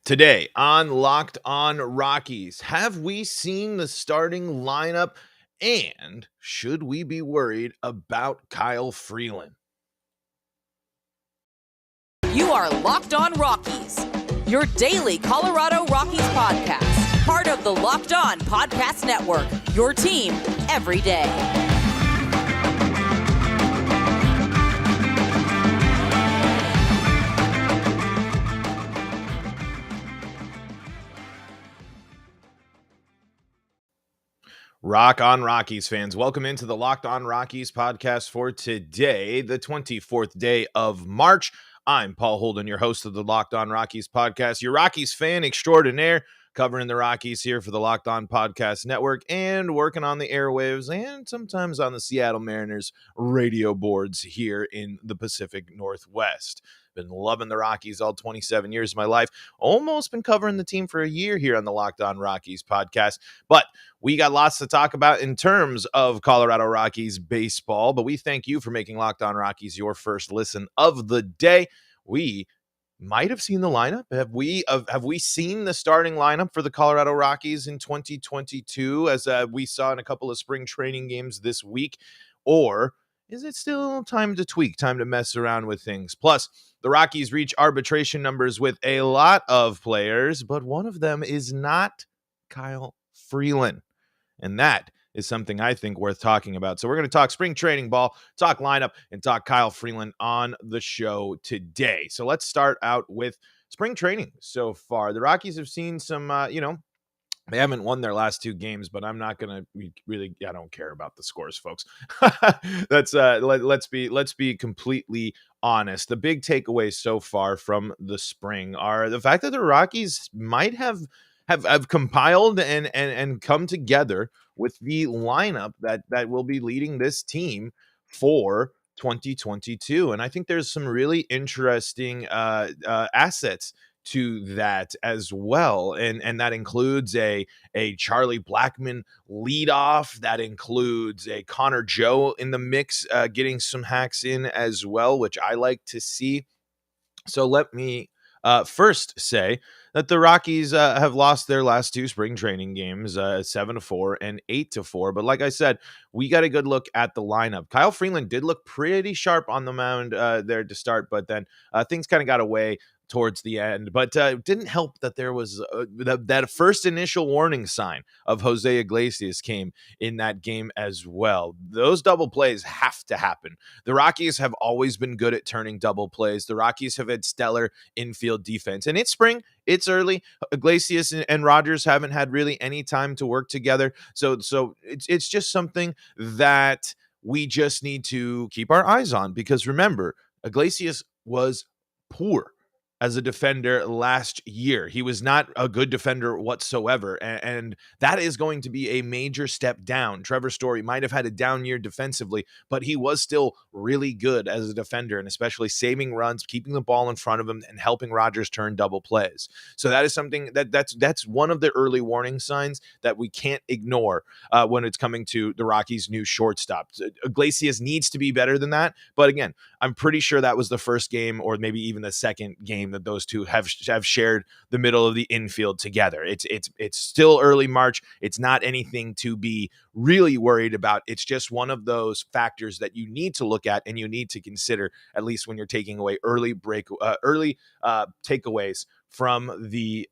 Today on Locked On Rockies, have we seen the starting lineup and should we be worried about Kyle Freeland? You are Locked On Rockies, your daily Colorado Rockies podcast, part of the Locked On Podcast Network, your team every day. Rock on Rockies fans. Welcome into the Locked On Rockies podcast for today, the 24th day of March. I'm Paul Holden, your host of the Locked On Rockies podcast, your Rockies fan extraordinaire, covering the Rockies here for the Locked On Podcast Network and working on the airwaves and sometimes on the Seattle Mariners radio boards here in the Pacific Northwest. Been loving the Rockies all 27 years of my life. Almost been covering the team for a year here on the Locked On Rockies podcast. But we got lots to talk about in terms of Colorado Rockies baseball. But we thank you for making Locked On Rockies your first listen of the day. We might have seen the lineup. Have we seen the starting lineup for the Colorado Rockies in 2022, as we saw in a couple of spring training games this week? Or is it still time to tweak, time to mess around with things? Plus, the Rockies reach arbitration numbers with a lot of players, but one of them is not Kyle Freeland. And that is something I think worth talking about. So we're going to talk spring training ball, talk lineup, and talk Kyle Freeland on the show today. So let's start out with spring training so far. The Rockies have seen some, they haven't won their last two games, but I'm not going to really, I don't care about the scores, folks. Let's be completely honest. The big takeaways so far from the spring are the fact that the Rockies might have compiled and come together with the lineup that will be leading this team for 2022. And I think there's some really interesting assets to that as well. And that includes a Charlie Blackmon leadoff. That includes a Connor Joe in the mix, getting some hacks in as well, which I like to see. So let me first say that the Rockies have lost their last two spring training games, 7-4 and 8-4. But like I said, we got a good look at the lineup. Kyle Freeland did look pretty sharp on the mound there to start, but then things kind of got away towards the end. But it didn't help that there was that first initial warning sign of Jose Iglesias came in that game as well. Those double plays have to happen. The Rockies have always been good at turning double plays. The Rockies have had stellar infield defense. And it's spring. It's early. Iglesias and Rogers haven't had really any time to work together. So it's just something that we just need to keep our eyes on. Because remember, Iglesias was poor as a defender last year. He was not a good defender whatsoever, and that is going to be a major step down. Trevor Story might have had a down year defensively, but he was still really good as a defender, and especially saving runs, keeping the ball in front of him, and helping Rogers turn double plays. So that is something that's one of the early warning signs that we can't ignore when it's coming to the Rockies' new shortstop. Iglesias needs to be better than that, but again, I'm pretty sure that was the first game, or maybe even the second game, that those two have shared the middle of the infield together. It's still early March. It's not anything to be really worried about. It's just one of those factors that you need to look at and you need to consider, at least when you're taking away early takeaways from the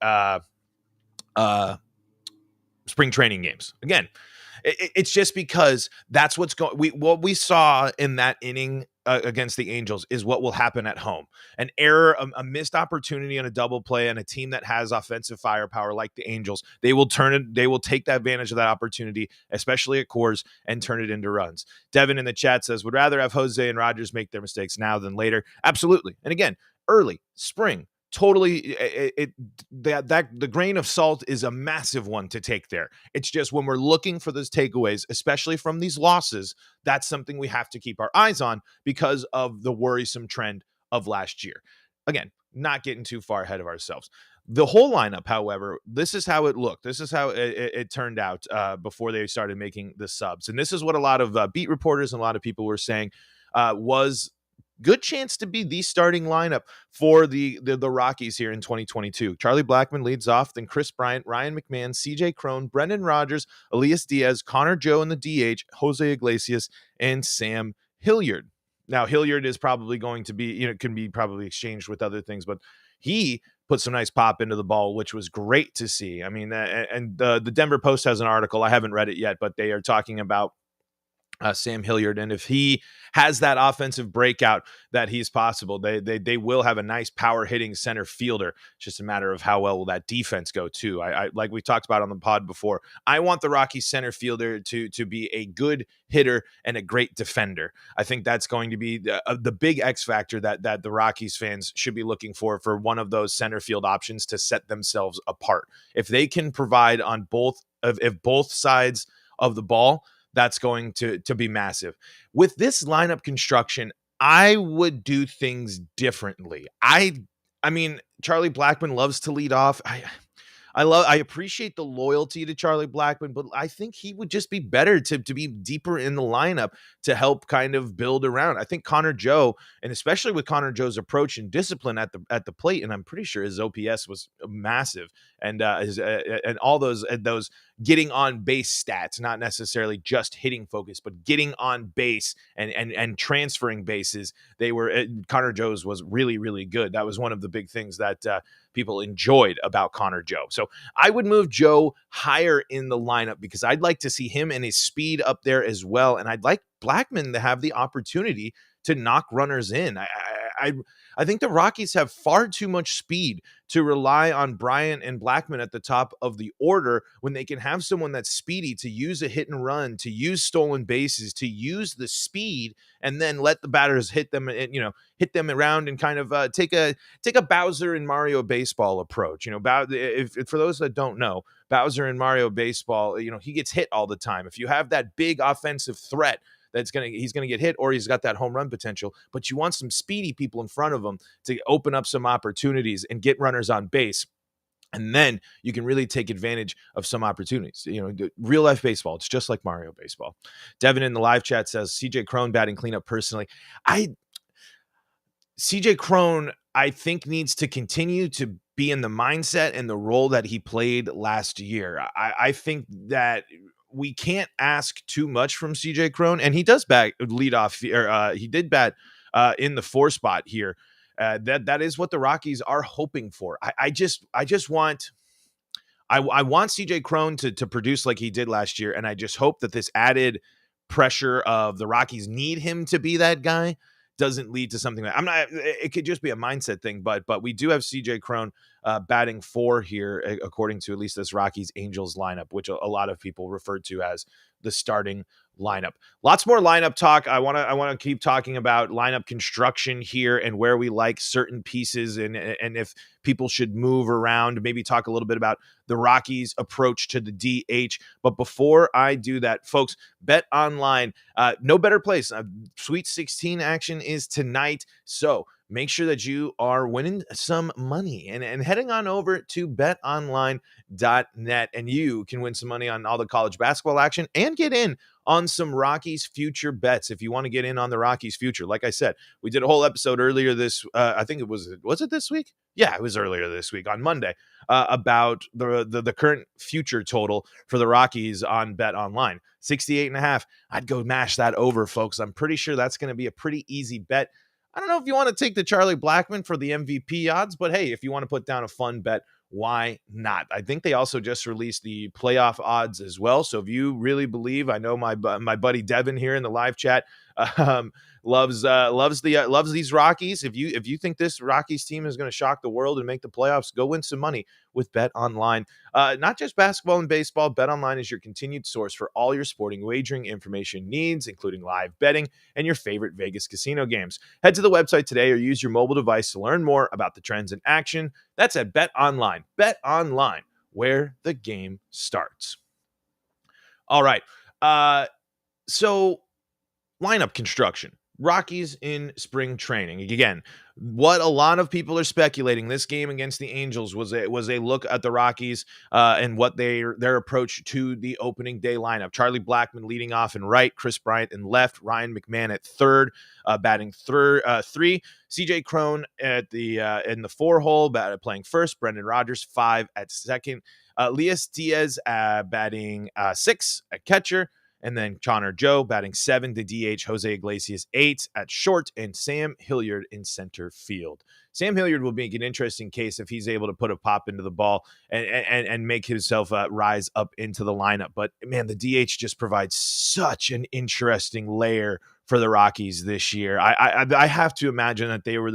spring training games. Again, it's just because that's what's going. What we saw in that inning against the Angels is what will happen at home. An error, a missed opportunity on a double play, and a team that has offensive firepower like the Angels, they will turn it. They will take that advantage of that opportunity, especially at Coors, and turn it into runs. Devin in the chat says, would rather have Jose and Rogers make their mistakes now than later. Absolutely. And again, early spring. Totally, the grain of salt is a massive one to take there. It's just when we're looking for those takeaways, especially from these losses, that's something we have to keep our eyes on because of the worrisome trend of last year. Again, not getting too far ahead of ourselves. The whole lineup, however, this is how it looked. This is how it turned out before they started making the subs. And this is what a lot of beat reporters and a lot of people were saying was good chance to be the starting lineup for the Rockies here in 2022. Charlie Blackmon leads off, then Chris Bryant, Ryan McMahon, CJ Cron, Brendan Rodgers, Elias Diaz, Connor Joe in the DH, Jose Iglesias, and Sam Hilliard. Now, Hilliard is probably going to be, can be probably exchanged with other things, but he put some nice pop into the ball, which was great to see. I mean, and the Denver Post has an article. I haven't read it yet, but they are talking about Sam Hilliard, and if he has that offensive breakout that he's possible, they will have a nice power hitting center fielder. It's just a matter of how well will that defense go too. I like we talked about on the pod before, I want the Rockies center fielder to be a good hitter and a great defender. I think that's going to be the big X factor that the Rockies fans should be looking for one of those center field options to set themselves apart. If they can provide on both sides of the ball, that's going to be massive. With this lineup construction, I would do things differently. I mean, Charlie Blackmon loves to lead off. I appreciate the loyalty to Charlie Blackmon, but I think he would just be better to be deeper in the lineup to help kind of build around. I think Connor Joe, and especially with Connor Joe's approach and discipline at the plate, and I'm pretty sure his OPS was massive, and and all those getting on base stats, not necessarily just hitting focus, but getting on base and transferring bases. Connor Joe's was really, really good. That was one of the big things that people enjoyed about Connor Joe. So I would move Joe higher in the lineup because I'd like to see him and his speed up there as well. And I'd like Blackmon to have the opportunity to knock runners in. I think the Rockies have far too much speed to rely on Bryant and Blackmon at the top of the order when they can have someone that's speedy to use a hit and run, to use stolen bases, to use the speed, and then let the batters hit them around and kind of take a Bowser and Mario baseball approach. If for those that don't know, Bowser in Mario baseball, he gets hit all the time. If you have that big offensive threat, he's gonna get hit, or he's got that home run potential, but you want some speedy people in front of him to open up some opportunities and get runners on base. And then you can really take advantage of some opportunities. Real life baseball, it's just like Mario baseball. Devin in the live chat says CJ Cron batting cleanup personally. CJ Cron, I think, needs to continue to be in the mindset and the role that he played last year. I think that we can't ask too much from CJ Cron, and he does lead off, or he did bat in the 4 spot here. That is what the Rockies are hoping for. I want CJ Cron to produce like he did last year, and I just hope that this added pressure of the Rockies need him to be that guy doesn't lead to something that it could just be a mindset thing, but we do have CJ Cron batting 4 here, according to at least this Rockies Angels lineup, which a lot of people refer to as the starting lineup. Lots more lineup talk. I want to keep talking about lineup construction here and where we like certain pieces and if people should move around, maybe talk a little bit about the Rockies approach to the DH. But before I do that, folks, BetOnline, no better place. Sweet 16 action is tonight. So make sure that you are winning some money and heading on over to betonline.net, and you can win some money on all the college basketball action and get in on some Rockies future bets if you want to get in on the Rockies future. Like I said, we did a whole episode earlier I think it was it this week? Yeah, it was earlier this week on Monday about the current future total for the Rockies on BetOnline. 68.5. I'd go mash that over, folks. I'm pretty sure that's going to be a pretty easy bet. I don't know if you want to take the Charlie Blackmon for the MVP odds, but hey, if you want to put down a fun bet, why not? I think they also just released the playoff odds as well. So if you really believe, I know my buddy Devin here in the live chat loves these Rockies. If you think this Rockies team is going to shock the world and make the playoffs, go win some money with BetOnline. Not just basketball and baseball, BetOnline is your continued source for all your sporting wagering information needs, including live betting and your favorite Vegas casino games. Head to the website today or use your mobile device to learn more about the trends in action. That's at BetOnline. BetOnline, where the game starts. All right. So lineup construction. Rockies in spring training. Again, what a lot of people are speculating, this game against the Angels was a look at the Rockies and what their approach to the opening day lineup. Charlie Blackmon leading off in right, Chris Bryant in left, Ryan McMahon at third, batting three, CJ Cron at the in the 4 hole, playing first, Brendan Rodgers 5 at second, Elias Diaz batting 6 at catcher, and then Connor Joe batting 7 to DH, Jose Iglesias 8 at short, and Sam Hilliard in center field. Sam Hilliard will make an interesting case if he's able to put a pop into the ball and make himself rise up into the lineup. But man, the DH just provides such an interesting layer for the Rockies this year. I have to imagine that they were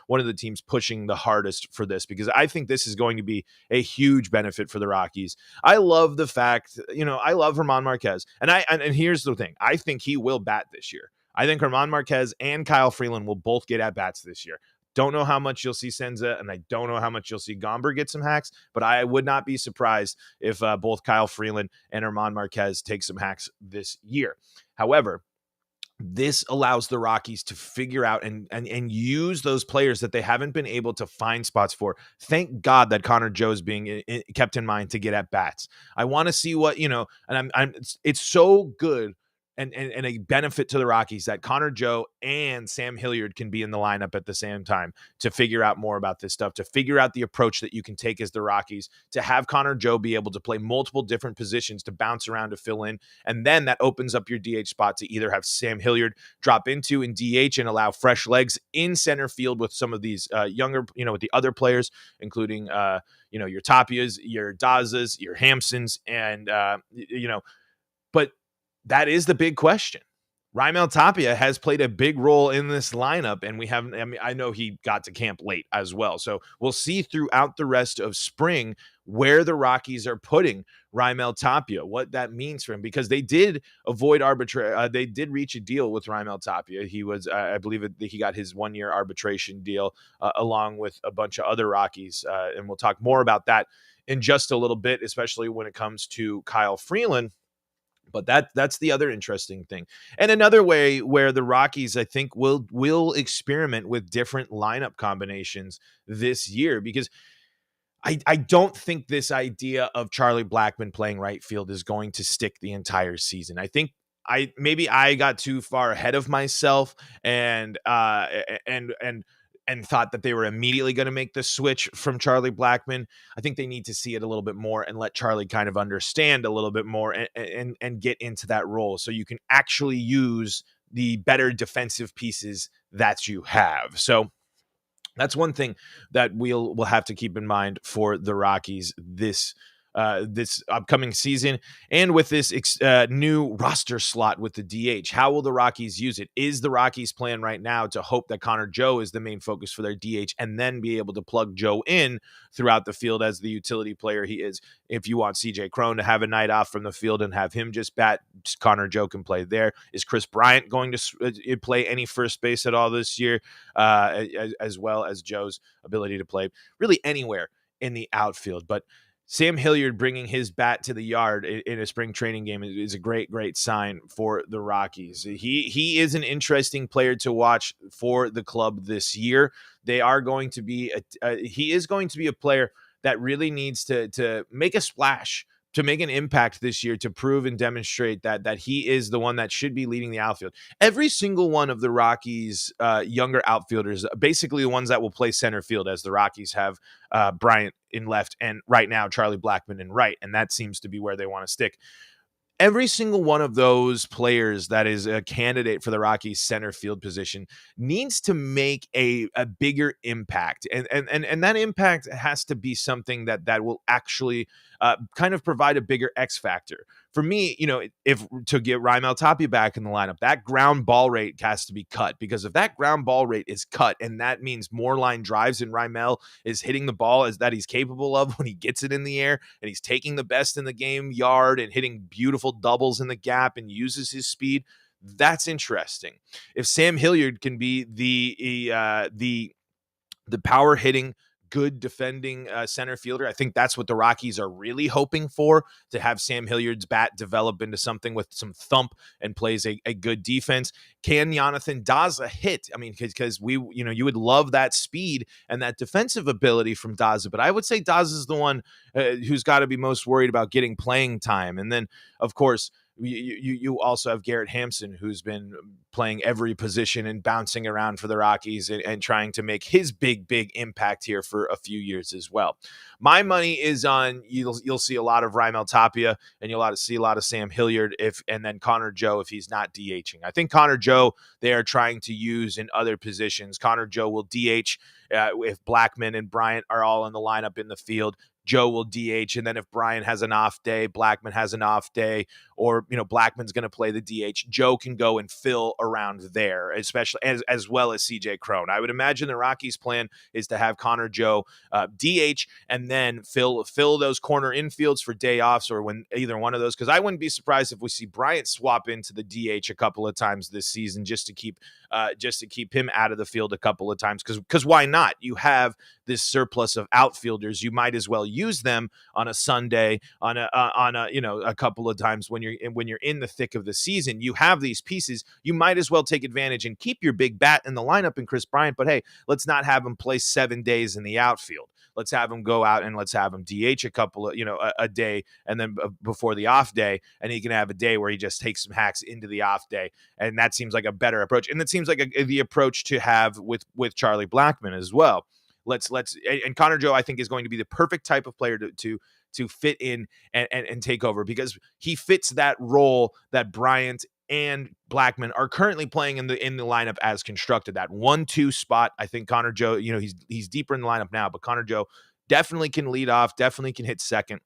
one of the teams pushing the hardest for this, because I think this is going to be a huge benefit for the Rockies. I love the fact, I love German Marquez, and here's the thing: I think he will bat this year. I think German Marquez and Kyle Freeland will both get at bats this year. Don't know how much you'll see Senza, and I don't know how much you'll see Gomber get some hacks, but I would not be surprised if both Kyle Freeland and German Marquez take some hacks this year. However, this allows the Rockies to figure out and use those players that they haven't been able to find spots for. Thank God that Connor Joe is being kept in mind to get at bats. I want to see what, and it's so good and a benefit to the Rockies that Connor Joe and Sam Hilliard can be in the lineup at the same time to figure out more about this stuff, to figure out the approach that you can take as the Rockies, to have Connor Joe be able to play multiple different positions to bounce around to fill in. And then that opens up your DH spot to either have Sam Hilliard drop into in DH and allow fresh legs in center field with some of these younger, with the other players, including, your Tapias, your Dazas, your Hampsons, and, but that is the big question. Raimel Tapia has played a big role in this lineup, and I know he got to camp late as well. So we'll see throughout the rest of spring where the Rockies are putting Raimel Tapia, what that means for him, because they did avoid they did reach a deal with Raimel Tapia. He was, I believe he got his 1-year arbitration deal along with a bunch of other Rockies. And we'll talk more about that in just a little bit, especially when it comes to Kyle Freeland. But that's the other interesting thing. And another way where the Rockies, I think, will experiment with different lineup combinations this year, because I don't think this idea of Charlie Blackmon playing right field is going to stick the entire season. I think I got too far ahead of myself and thought that they were immediately going to make the switch from Charlie Blackmon. I think they need to see it a little bit more and let Charlie kind of understand a little bit more and get into that role so you can actually use the better defensive pieces that you have. So that's one thing that we'll have to keep in mind for the Rockies this upcoming season, and with this new roster slot with the DH. How will the Rockies use it? Is the Rockies' plan right now to hope that Connor Joe is the main focus for their DH and then be able to plug Joe in throughout the field as the utility player he is? If you want CJ Cron to have a night off from the field and have him just bat, Connor Joe can play there. Is Chris Bryant going to play any first base at all this year, as well as Joe's ability to play really anywhere in the outfield? But Sam Hilliard bringing his bat to the yard in a spring training game is a great, great sign for the Rockies. He is an interesting player to watch for the club this year. They are going to be he is going to be a player that really needs to make a splash, to make an impact this year, to prove and demonstrate that he is the one that should be leading the outfield. Every single one of the Rockies' younger outfielders, basically the ones that will play center field, as the Rockies have Bryant in left and right now Charlie Blackmon in right, and that seems to be where they want to stick. Every single one of those players that is a candidate for the Rockies center field position needs to make a bigger impact. And that impact has to be something that will actually kind of provide a bigger X factor. For me, if to get Raimel Tapia back in the lineup, that ground ball rate has to be cut, because if that ground ball rate is cut, and that means more line drives and Raimel is hitting the ball as that he's capable of when he gets it in the air, and he's taking the best in the game yard and hitting beautiful doubles in the gap and uses his speed, that's interesting. If Sam Hilliard can be the power hitting good defending center fielder. I think that's what the Rockies are really hoping for, to have Sam Hilliard's bat develop into something with some thump and plays a good defense. Can Jonathan Daza hit? I mean, because you would love that speed and that defensive ability from Daza, but I would say Daza is the one who's got to be most worried about getting playing time. And then, of course, you also have Garrett Hampson, who's been playing every position and bouncing around for the Rockies and trying to make his big impact here for a few years as well. My money is on you'll see a lot of Raimel Tapia, and you'll see a lot of Sam Hilliard and then Connor Joe if he's not DHing. I think Connor Joe they are trying to use in other positions. Connor Joe will DH if Blackmon and Bryant are all in the lineup in the field. Joe will DH, and then if Brian has an off day, Blackmon has an off day, or Blackmon's going to play the DH, Joe can go and fill around there, especially as well as CJ Cron. I would imagine the Rockies' plan is to have Connor Joe DH and then fill those corner infields for day offs or when either one of those. Because I wouldn't be surprised if we see Bryant swap into the DH a couple of times this season just to keep him out of the field a couple of times. Because why not? You have this surplus of outfielders. You might as well use them on a Sunday, on a couple of times when you're in the thick of the season. You have these pieces. You might as well take advantage and keep your big bat in the lineup in Chris Bryant. But hey, let's not have him play 7 days in the outfield. Let's have him go out and let's have him DH a couple of, a day, and then before the off day, and he can have a day where he just takes some hacks into the off day. And that seems like a better approach. And it seems like the approach to have with Charlie Blackmon as well. And Connor Joe, I think, is going to be the perfect type of player to fit in and take over, because he fits that role that Bryant and Blackmon are currently playing in the lineup as constructed. That 1-2 spot. I think Connor Joe, he's deeper in the lineup now, but Connor Joe definitely can lead off, definitely can hit second.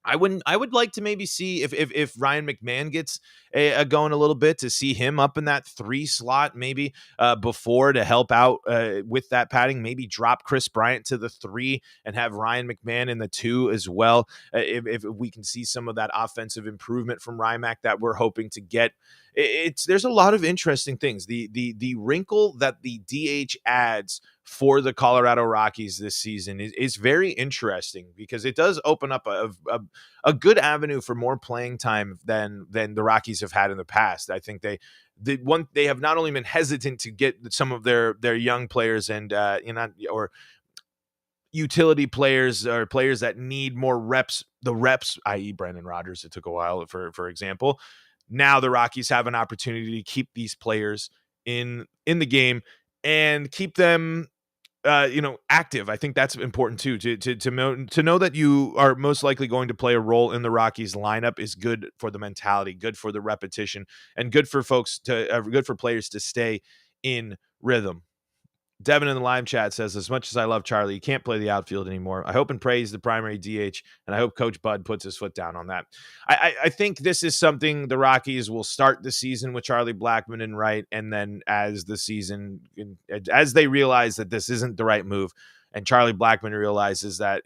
I would like to maybe see if Ryan McMahon gets going a little bit, to see him up in that 3 slot maybe before, to help out with that padding. Maybe drop Chris Bryant to the 3 and have Ryan McMahon in the 2 as well. If we can see some of that offensive improvement from Rymac that we're hoping to get. There's a lot of interesting things. The wrinkle that the DH adds for the Colorado Rockies this season is very interesting, because it does open up a good avenue for more playing time than the Rockies have had in the past. I think they have not only been hesitant to get some of their young players and or utility players or players that need more reps, i.e. Brandon Rodgers. It took a while for example. Now the Rockies have an opportunity to keep these players in the game and keep them active. I think that's important too. To know that you are most likely going to play a role in the Rockies lineup is good for the mentality, good for the repetition, and good for players to stay in rhythm. Devin in the live chat says, as much as I love Charlie, he can't play the outfield anymore. I hope and pray he's the primary DH, and I hope Coach Bud puts his foot down on that. I think this is something the Rockies will start the season with Charlie Blackmon in right, and then as they realize that this isn't the right move, and Charlie Blackmon realizes that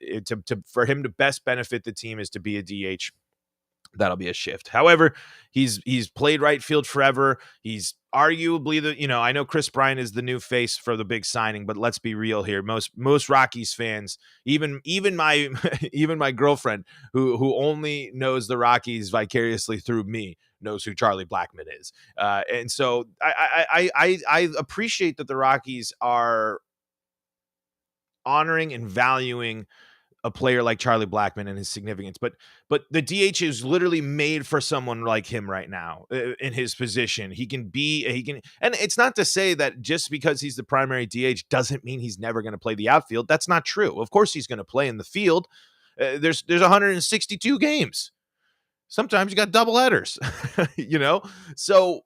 for him to best benefit the team is to be a DH, that'll be a shift. However, he's played right field forever. He's arguably I know Chris Bryant is the new face for the big signing, but let's be real here. Most Rockies fans, even my girlfriend who only knows the Rockies vicariously through me, knows who Charlie Blackmon is. And so I appreciate that the Rockies are honoring and valuing a player like Charlie Blackmon and his significance, but the DH is literally made for someone like him right now in his position. He can, and it's not to say that just because he's the primary DH doesn't mean he's never going to play the outfield. That's not true. Of course he's going to play in the field. There's 162 games. Sometimes you got double headers, So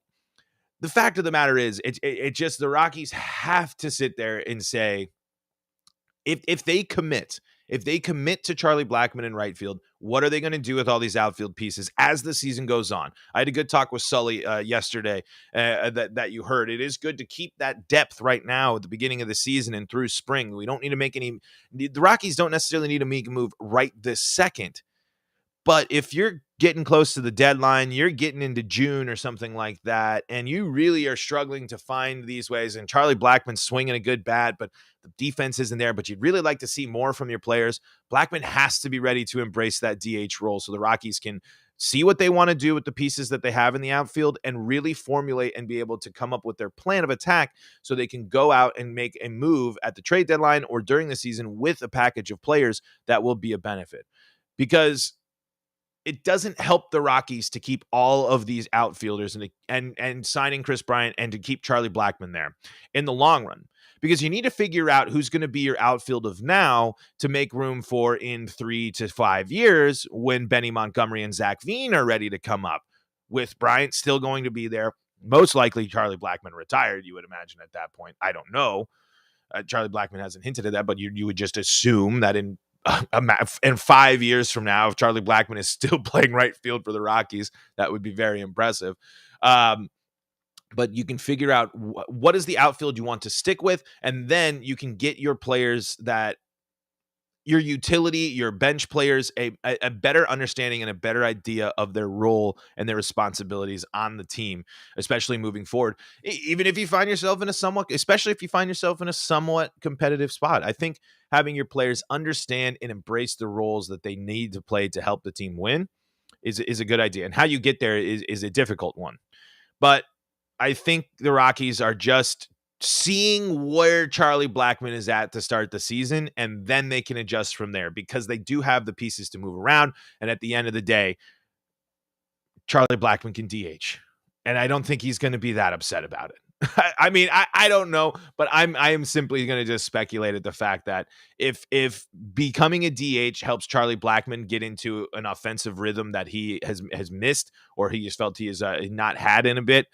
the fact of the matter is, it just, the Rockies have to sit there and say, if they commit to Charlie Blackmon in right field, what are they going to do with all these outfield pieces as the season goes on? I had a good talk with Sully yesterday that you heard. It is good to keep that depth right now at the beginning of the season and through spring. We don't need to make the Rockies don't necessarily need to make a move right this second, But if you're getting close to the deadline, you're getting into June or something like that, and you really are struggling to find these ways, and Charlie Blackmon's swinging a good bat, but the defense isn't there, but you'd really like to see more from your players, Blackmon has to be ready to embrace that DH role so the Rockies can see what they want to do with the pieces that they have in the outfield and really formulate and be able to come up with their plan of attack so they can go out and make a move at the trade deadline or during the season with a package of players that will be a benefit. Because it doesn't help the Rockies to keep all of these outfielders and signing Chris Bryant and to keep Charlie Blackmon there in the long run, because you need to figure out who's going to be your outfield of now to make room for in 3 to 5 years when Benny Montgomery and Zach Veen are ready to come up, with Bryant still going to be there. Most likely Charlie Blackmon retired, you would imagine at that point. I don't know. Charlie Blackmon hasn't hinted at that, but you would just assume that in 5 years from now, if Charlie Blackmon is still playing right field for the Rockies, that would be very impressive. But you can figure out what is the outfield you want to stick with, and then you can get your players that your utility, your bench players, a better understanding and a better idea of their role and their responsibilities on the team, especially moving forward. Even if you find yourself in a somewhat competitive spot, I think having your players understand and embrace the roles that they need to play to help the team win is a good idea. And how you get there is a difficult one. But I think the Rockies are just seeing where Charlie Blackmon is at to start the season, and then they can adjust from there because they do have the pieces to move around. And at the end of the day, Charlie Blackmon can DH, and I don't think he's going to be that upset about it. I mean, I don't know, but I am simply going to just speculate at the fact that if becoming a DH helps Charlie Blackmon get into an offensive rhythm that he has missed, or he just felt he has not had in a bit,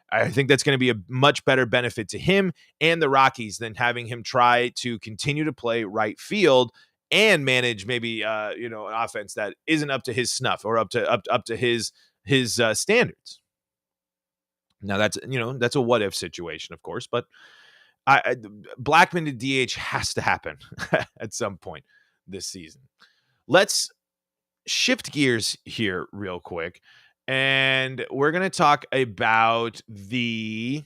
I think that's going to be a much better benefit to him and the Rockies than having him try to continue to play right field and manage maybe an offense that isn't up to his snuff or up to his standards. Now that's a what if situation, of course, but Blackmon to DH has to happen at some point this season. Let's shift gears here real quick. And we're going to talk about the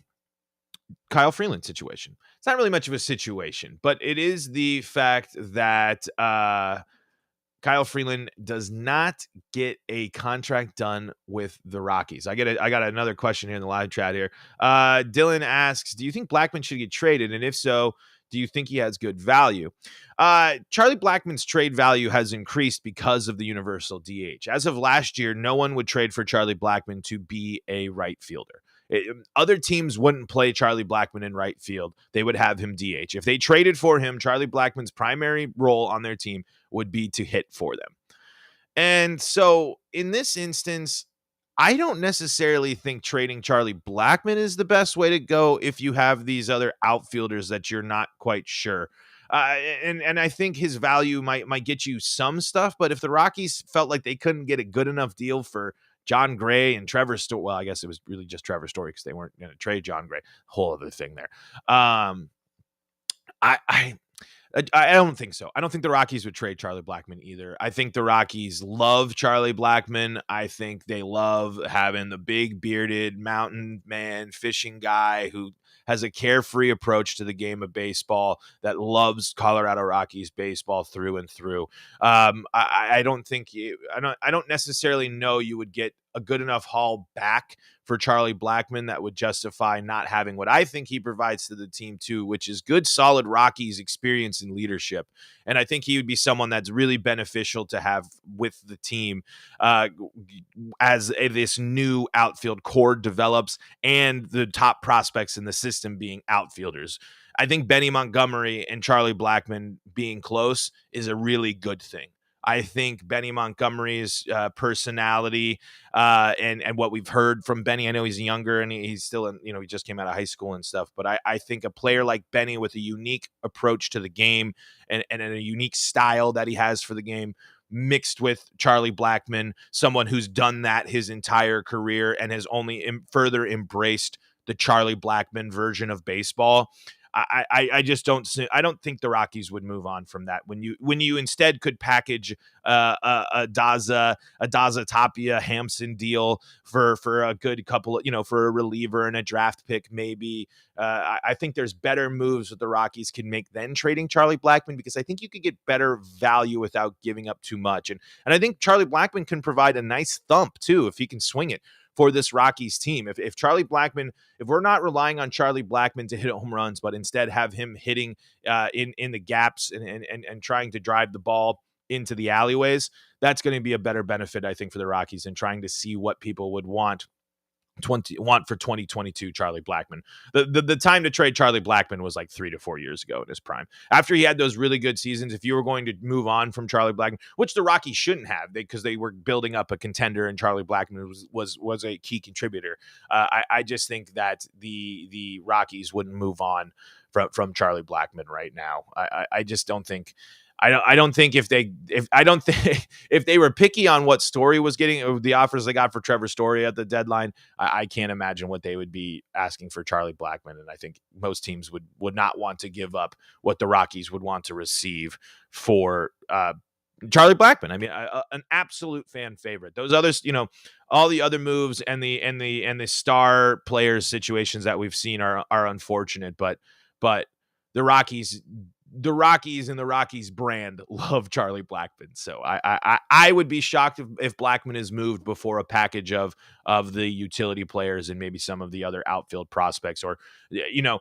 Kyle Freeland situation. It's not really much of a situation, but it is the fact that Kyle Freeland does not get a contract done with the Rockies. I got another question here in the live chat here. Dylan asks, do you think Blackmon should get traded? And if so, do you think he has good value? Charlie Blackmon's trade value has increased because of the universal DH. As of last year, no one would trade for Charlie Blackmon to be a right fielder. Other teams wouldn't play Charlie Blackmon in right field. They would have him DH. If they traded for him, Charlie Blackmon's primary role on their team would be to hit for them. And so in this instance, I don't necessarily think trading Charlie Blackmon is the best way to go if you have these other outfielders that you're not quite sure. And I think his value might get you some stuff, but if the Rockies felt like they couldn't get a good enough deal for John Gray and Trevor Story, well, I guess it was really just Trevor Story because they weren't going to trade John Gray. Whole other thing there. I don't think so. I don't think the Rockies would trade Charlie Blackmon either. I think the Rockies love Charlie Blackmon. I think they love having the big bearded mountain man fishing guy who has a carefree approach to the game of baseball that loves Colorado Rockies baseball through and through. I don't necessarily know you would get a good enough haul back for Charlie Blackmon that would justify not having what I think he provides to the team too, which is good, solid Rockies experience and leadership. And I think he would be someone that's really beneficial to have with the team as this new outfield core develops and the top prospects in the system being outfielders. I think Benny Montgomery and Charlie Blackmon being close is a really good thing. I think Benny Montgomery's personality and what we've heard from Benny, I know he's younger and he's still in, he just came out of high school and stuff, but I think a player like Benny with a unique approach to the game and a unique style that he has for the game mixed with Charlie Blackmon, someone who's done that his entire career and has only further embraced the Charlie Blackmon version of baseball. I just don't I don't think the Rockies would move on from that when you instead could package a Daza Tapia Hampson deal for a good couple of, for a reliever and a draft pick maybe. I think there's better moves that the Rockies can make than trading Charlie Blackmon, because I think you could get better value without giving up too much. And I think Charlie Blackmon can provide a nice thump too if he can swing it for this Rockies team. If Charlie Blackmon, if we're not relying on Charlie Blackmon to hit home runs, but instead have him hitting in the gaps and trying to drive the ball into the alleyways, that's going to be a better benefit, I think, for the Rockies than trying to see what people would want for 2022 Charlie Blackmon. The time to trade Charlie Blackmon was like 3 to 4 years ago in his prime. After he had those really good seasons, if you were going to move on from Charlie Blackmon, which the Rockies shouldn't have, because they were building up a contender and Charlie Blackmon was a key contributor. I just think that the Rockies wouldn't move on from Charlie Blackmon right now. I just don't think. I don't think if they were picky on what Story was getting, or the offers they got for Trevor Story at the deadline, I can't imagine what they would be asking for Charlie Blackmon. And I think most teams would not want to give up what the Rockies would want to receive for Charlie Blackmon. I mean, an absolute fan favorite. Those others, all the other moves and the star players situations that we've seen are unfortunate, but the Rockies and the Rockies brand love Charlie Blackmon. So I would be shocked if Blackmon is moved before a package of the utility players and maybe some of the other outfield prospects. Or, do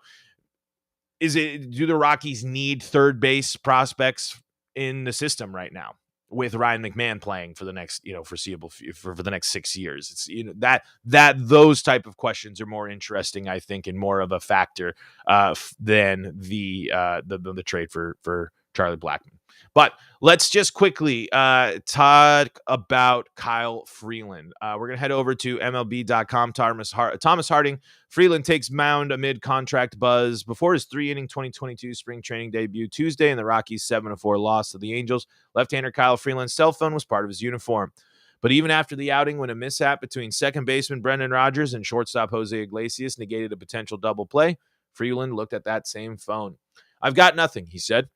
the Rockies need third base prospects in the system right now with Ryan McMahon playing for the next, foreseeable for the next 6 years? It's, that those type of questions are more interesting, I think, and more of a factor than the trade for Charlie Blackmon. But let's just quickly talk about Kyle Freeland. We're going to head over to MLB.com. Thomas Harding. Freeland takes mound amid contract buzz before his 3-inning 2022 spring training debut Tuesday in the Rockies' 7-4 loss to the Angels. Left-hander Kyle Freeland's cell phone was part of his uniform. But even after the outing, when a mishap between second baseman Brendan Rodgers and shortstop Jose Iglesias negated a potential double play, Freeland looked at that same phone. "I've got nothing," he said.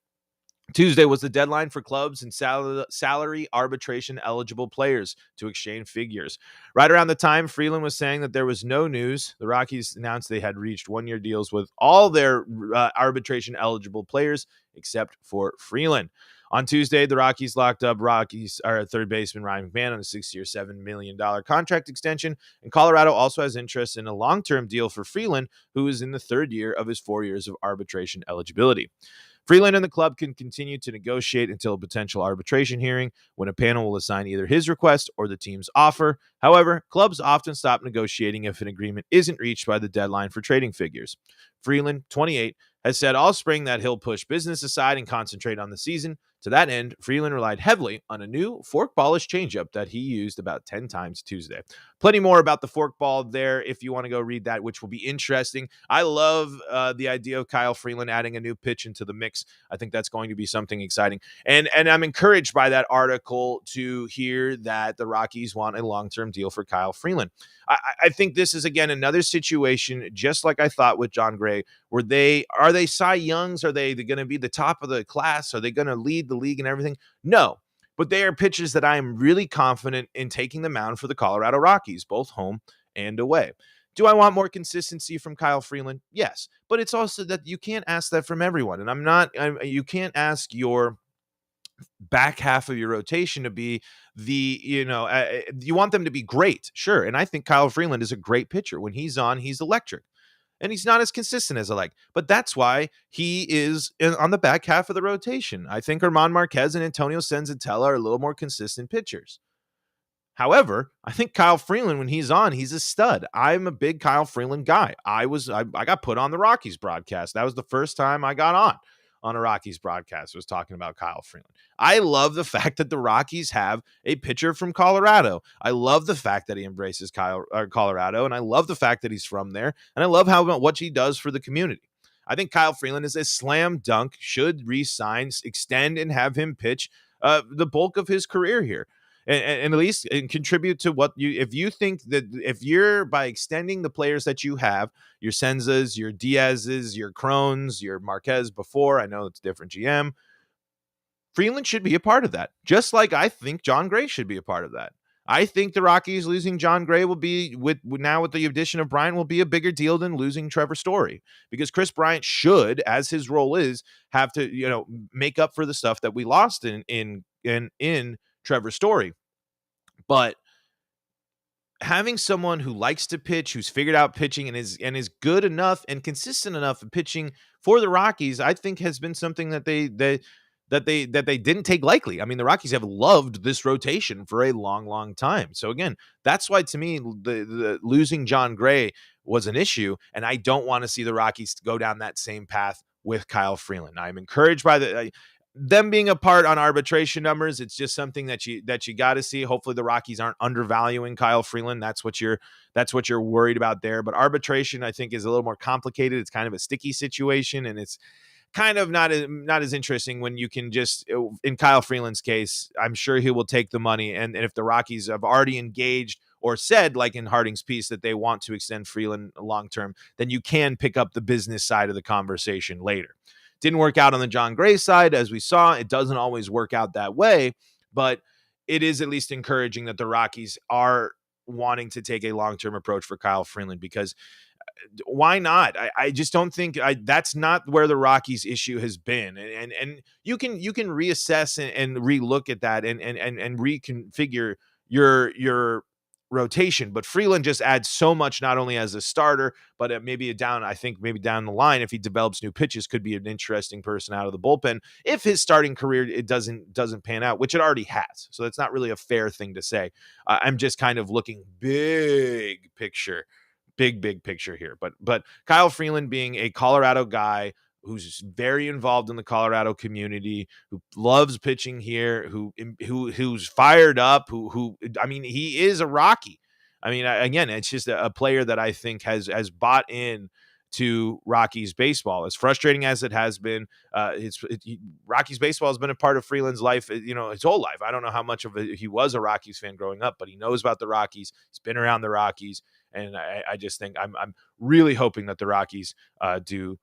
Tuesday was the deadline for clubs and salary arbitration eligible players to exchange figures. Right around the time Freeland was saying that there was no news, the Rockies announced they had reached one-year deals with all their arbitration eligible players except for Freeland. On Tuesday, the Rockies locked up third baseman Ryan McMahon on a 6-year, $7 million contract extension, and Colorado also has interest in a long-term deal for Freeland, who is in the third year of his 4 years of arbitration eligibility. Freeland and the club can continue to negotiate until a potential arbitration hearing, when a panel will assign either his request or the team's offer. However, clubs often stop negotiating if an agreement isn't reached by the deadline for trading figures. Freeland, 28, has said all spring that he'll push business aside and concentrate on the season. To that end, Freeland relied heavily on a new forkballish changeup that he used about 10 times Tuesday. Plenty more about the forkball there if you want to go read that, which will be interesting. I love the idea of Kyle Freeland adding a new pitch into the mix. I think that's going to be something exciting. And I'm encouraged by that article to hear that the Rockies want a long-term deal for Kyle Freeland. I think this is, again, another situation, just like I thought with John Gray, where are they Cy Youngs? Are they going to be the top of the class? Are they going to lead the league and everything? No, but they are pitchers that I am really confident in taking the mound for the Colorado Rockies, both home and away. Do I want more consistency from Kyle Freeland? Yes, but it's also that you can't ask that from everyone. And you can't ask your back half of your rotation to be you want them to be great. Sure. And I think Kyle Freeland is a great pitcher. When he's on, he's electric. And he's not as consistent as I like. But that's why he is on the back half of the rotation. I think German Marquez and Antonio Senzatella are a little more consistent pitchers. However, I think Kyle Freeland, when he's on, he's a stud. I'm a big Kyle Freeland guy. I got put on the Rockies broadcast. That was the first time I got on a Rockies broadcast, was talking about Kyle Freeland. I love the fact that the Rockies have a pitcher from Colorado. I love the fact that he embraces Colorado, and I love the fact that he's from there, and I love what he does for the community. I think Kyle Freeland is a slam dunk, should re-sign, extend, and have him pitch the bulk of his career here. and at least and contribute to what you, if you think that, if you're, by extending the players that you have, your Senzas, your Diaz's, your Crones, your Marquez before, I know it's different GM, Freeland should be a part of that. Just like I think John Gray should be a part of that. I think the Rockies losing John Gray will be, with the addition of Bryant, will be a bigger deal than losing Trevor Story, because Chris Bryant should, as his role is, have to, make up for the stuff that we lost in Trevor Story. But having someone who likes to pitch, who's figured out pitching and is good enough and consistent enough in pitching for the Rockies, I think has been something that they didn't take lightly. I mean, the Rockies have loved this rotation for a long, long time. So again, that's why to me the losing John Gray was an issue, and I don't want to see the Rockies go down that same path with Kyle Freeland. I'm encouraged by them being a part on arbitration numbers. It's just something that you got to see. Hopefully the Rockies aren't undervaluing Kyle Freeland. That's what you're worried about there. But arbitration, I think, is a little more complicated. It's kind of a sticky situation, and it's kind of not as interesting when you can just, in Kyle Freeland's case, I'm sure he will take the money. And if the Rockies have already engaged or said, like in Harding's piece, that they want to extend Freeland long-term, then you can pick up the business side of the conversation later. Didn't work out on the John Gray side, as we saw. It doesn't always work out that way, but it is at least encouraging that the Rockies are wanting to take a long-term approach for Kyle Freeland, because why not? I just don't think that's not where the Rockies issue has been. And you can reassess and relook at that and reconfigure your rotation. But Freeland just adds so much, not only as a starter, but maybe down the line, if he develops new pitches, could be an interesting person out of the bullpen if his starting career it doesn't pan out, which it already has. So that's not really a fair thing to say. I'm just kind of looking big picture here. But Kyle Freeland, being a Colorado guy who's very involved in the Colorado community, who loves pitching here, who's fired up, I mean, he is a Rocky. I mean, again, it's just a player that I think has bought in to Rockies baseball. As frustrating as it has been, Rockies baseball has been a part of Freeland's life, his whole life. I don't know how much of he was a Rockies fan growing up, but he knows about the Rockies. He's been around the Rockies, and I just think I'm really hoping that the Rockies do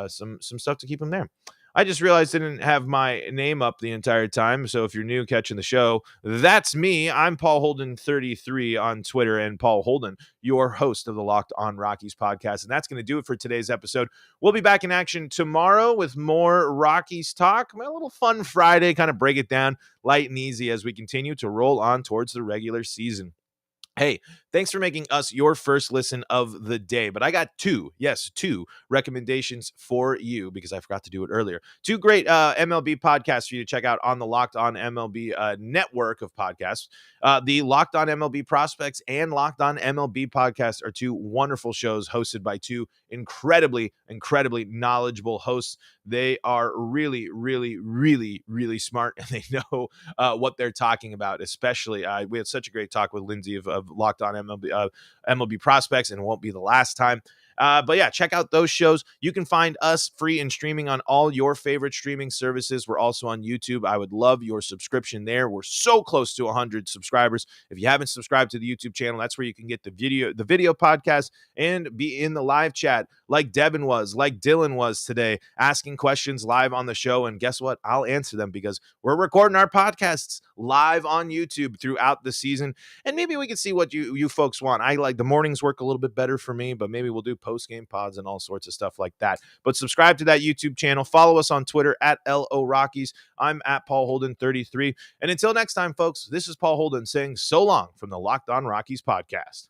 some stuff to keep him there. I just realized I didn't have my name up the entire time. So if you're new catching the show, that's me. I'm Paul Holden 33 on Twitter, and Paul Holden, your host of the Locked On Rockies podcast. And that's going to do it for today's episode. We'll be back in action tomorrow with more Rockies talk. A little fun Friday, kind of break it down light and easy as we continue to roll on towards the regular season. Hey, thanks for making us your first listen of the day. But I got two recommendations for you, because I forgot to do it earlier. Two great MLB podcasts for you to check out on the Locked On MLB network of podcasts. The Locked On MLB Prospects and Locked On MLB podcast are two wonderful shows hosted by two incredibly knowledgeable hosts. They are really, really, really, really smart, and they know what they're talking about. Especially, we had such a great talk with Lindsay of Locked On MLB Prospects, and it won't be the last time. But yeah, check out those shows. You can find us free and streaming on all your favorite streaming services. We're also on YouTube. I would love your subscription there. We're so close to 100 subscribers. If you haven't subscribed to the YouTube channel, that's where you can get the video podcast and be in the live chat like Devin was, like Dylan was today, asking questions live on the show. And guess what? I'll answer them, because we're recording our podcasts live on YouTube throughout the season. And maybe we can see what you folks want. I like the mornings work a little bit better for me, but maybe we'll do post-game pods and all sorts of stuff like that. But subscribe to that YouTube channel. Follow us on Twitter at LO Rockies. I'm at Paul Holden 33. And until next time, folks, this is Paul Holden saying so long from the Locked On Rockies podcast.